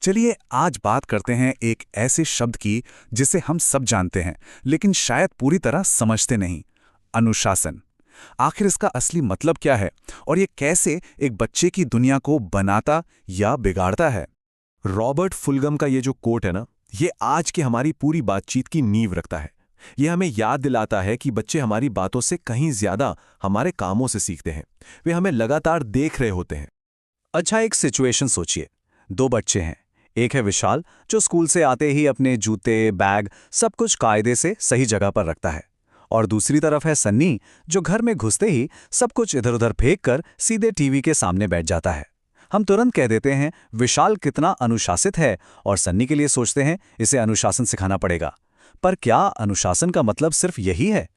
चलिए आज बात करते हैं एक ऐसे शब्द की जिसे हम सब जानते हैं लेकिन शायद पूरी तरह समझते नहीं। अनुशासन। आखिर इसका असली मतलब क्या है और ये कैसे एक बच्चे की दुनिया को बनाता या बिगाड़ता है। रॉबर्ट फुलगम का ये जो कोट है ना, ये आज की हमारी पूरी बातचीत की नींव रखता है। ये हमें याद दिलाता है कि बच्चे हमारी बातों से कहीं ज्यादा हमारे कामों से सीखते हैं। वे हमें लगातार देख रहे होते हैं। अच्छा, एक सिचुएशन सोचिए। दो बच्चे हैं। एक है विशाल, जो स्कूल से आते ही अपने जूते, बैग सब कुछ कायदे से सही जगह पर रखता है। और दूसरी तरफ है सन्नी, जो घर में घुसते ही सब कुछ इधर उधर फेंक कर सीधे टीवी के सामने बैठ जाता है। हम तुरंत कह देते हैं विशाल कितना अनुशासित है और सन्नी के लिए सोचते हैं इसे अनुशासन सिखाना पड़ेगा। पर क्या अनुशासन का मतलब सिर्फ यही है?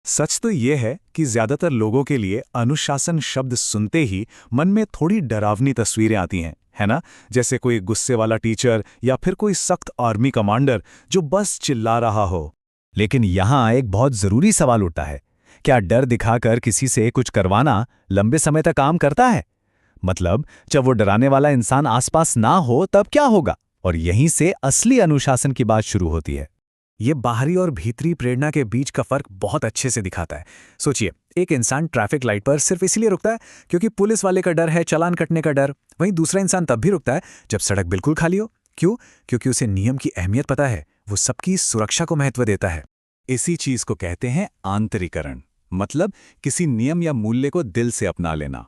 सच तो ये है कि ज्यादातर लोगों के लिए अनुशासन शब्द सुनते ही मन में थोड़ी डरावनी तस्वीरें आती हैं, है ना? जैसे कोई गुस्से वाला टीचर या फिर कोई सख्त आर्मी कमांडर जो बस चिल्ला रहा हो। लेकिन यहाँ एक बहुत जरूरी सवाल उठता है। क्या डर दिखाकर किसी से कुछ करवाना लंबे समय तक काम करता है? मतलब जब वो डराने वाला इंसान आसपास ना हो तब क्या होगा? और यहीं से असली अनुशासन की बात शुरू होती है। ये बाहरी और भीतरी प्रेरणा के बीच का फर्क बहुत अच्छे से दिखाता है। सोचिए, एक इंसान ट्रैफिक लाइट पर सिर्फ इसलिए रुकता है क्योंकि पुलिस वाले का डर है, चालान कटने का डर। वहीं दूसरा इंसान तब भी रुकता है जब सड़क बिल्कुल खाली हो। क्यों? क्योंकि उसे नियम की अहमियत पता है, वो सबकी सुरक्षा को महत्व देता है। इसी चीज को कहते हैं आंतरिकरण, मतलब किसी नियम या मूल्य को दिल से अपना लेना।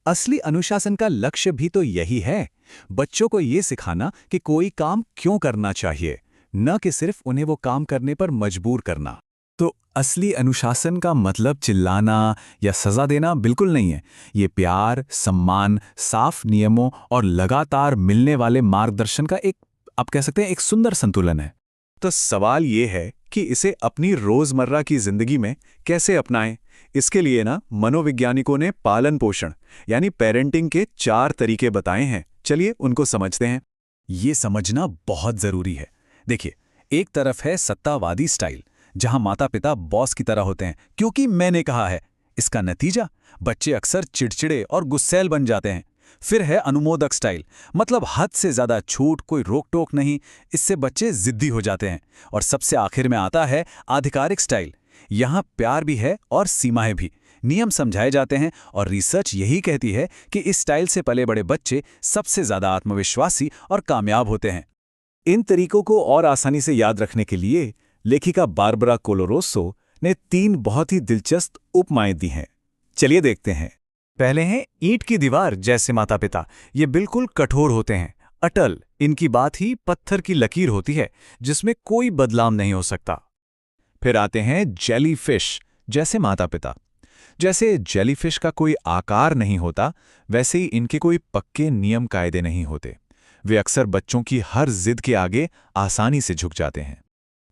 असली अनुशासन का लक्ष्य भी तो यही है, बच्चों को ये सिखाना कि कोई काम क्यों करना चाहिए, न कि सिर्फ उन्हें वो काम करने पर मजबूर करना। तो असली अनुशासन का मतलब चिल्लाना या सजा देना बिल्कुल नहीं है। ये प्यार, सम्मान, साफ नियमों और लगातार मिलने वाले मार्गदर्शन का एक, आप कह सकते हैं, एक सुंदर संतुलन है। तो सवाल ये है कि इसे अपनी रोजमर्रा की जिंदगी में कैसे अपनाएं। इसके लिए ना मनोवैज्ञानिकों ने पालन पोषण यानी पेरेंटिंग के 4 तरीके बताए हैं। चलिए उनको समझते हैं। ये समझना बहुत जरूरी है। देखिए, एक तरफ है सत्तावादी स्टाइल, जहां माता पिता बॉस की तरह होते हैं क्योंकि मैंने कहा है। इसका नतीजा, बच्चे अक्सर चिड़चिड़े और गुस्सैल बन जाते हैं। फिर है अनुमोदक स्टाइल, मतलब हद से ज्यादा छूट, कोई रोक टोक नहीं। इससे बच्चे जिद्दी हो जाते हैं। और सबसे आखिर में आता है आधिकारिक स्टाइल। यहाँ प्यार भी है और सीमाएं भी, नियम समझाए जाते हैं। और रिसर्च यही कहती है कि इस स्टाइल से पले बड़े बच्चे सबसे ज्यादा आत्मविश्वासी और कामयाब होते हैं। इन तरीकों को और आसानी से याद रखने के लिए लेखिका बारबरा कोलोरोसो ने 3 बहुत ही दिलचस्प उपमाएं दी हैं। चलिए देखते हैं। पहले हैं ईंट की दीवार जैसे माता पिता। ये बिल्कुल कठोर होते हैं, अटल। इनकी बात ही पत्थर की लकीर होती है जिसमें कोई बदलाव नहीं हो सकता। फिर आते हैं जेलीफिश जैसे माता पिता। जैसे जेलीफिश का कोई आकार नहीं होता, वैसे ही इनके कोई पक्के नियम कायदे नहीं होते। वे अक्सर बच्चों की हर जिद के आगे आसानी से झुक जाते हैं।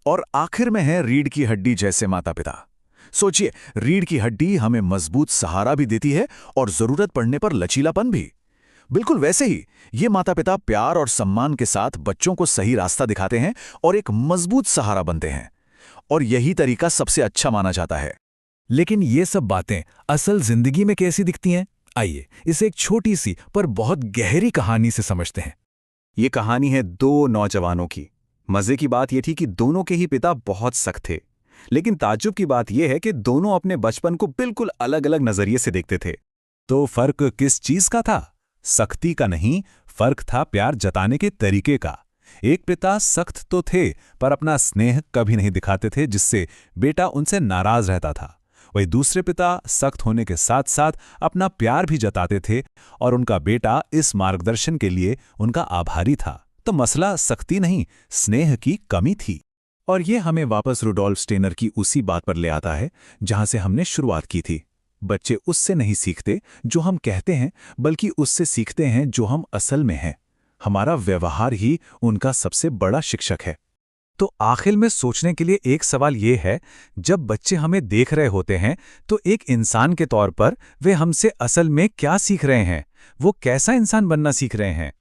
और आखिर में है रीढ़ की हड्डी जैसे माता पिता। सोचिए, रीढ़ की हड्डी हमें मजबूत सहारा भी देती है और जरूरत पड़ने पर लचीलापन भी। बिल्कुल वैसे ही ये माता पिता प्यार और सम्मान के साथ बच्चों को सही रास्ता दिखाते हैं और एक मजबूत सहारा बनते हैं। और यही तरीका सबसे अच्छा माना जाता है। लेकिन ये सब बातें असल जिंदगी में कैसी दिखती हैं? आइए इसे एक छोटी सी पर बहुत गहरी कहानी से समझते हैं। ये कहानी है 2 नौजवानों की। मजे की बात यह थी कि दोनों के ही पिता बहुत सख्त थे। लेकिन ताज्जुब की बात यह है कि दोनों अपने बचपन को बिल्कुल अलग अलग नजरिए से देखते थे। तो फर्क किस चीज का था? सख्ती का नहीं, फर्क था प्यार जताने के तरीके का। एक पिता सख्त तो थे पर अपना स्नेह कभी नहीं दिखाते थे, जिससे बेटा उनसे नाराज रहता था। वही दूसरे पिता सख्त होने के साथ साथ अपना प्यार भी जताते थे और उनका बेटा इस मार्गदर्शन के लिए उनका आभारी था। तो मसला सख्ती नहीं, स्नेह की कमी थी। और ये हमें वापस रुडोल्फ स्टेनर की उसी बात पर ले आता है जहां से हमने शुरुआत की थी। बच्चे उससे नहीं सीखते जो हम कहते हैं, बल्कि उससे सीखते हैं जो हम असल में हैं। हमारा व्यवहार ही उनका सबसे बड़ा शिक्षक है। तो आखिर में सोचने के लिए एक सवाल ये है, जब बच्चे हमें देख रहे होते हैं तो एक इंसान के तौर पर वे हमसे असल में क्या सीख रहे हैं? वो कैसा इंसान बनना सीख रहे हैं?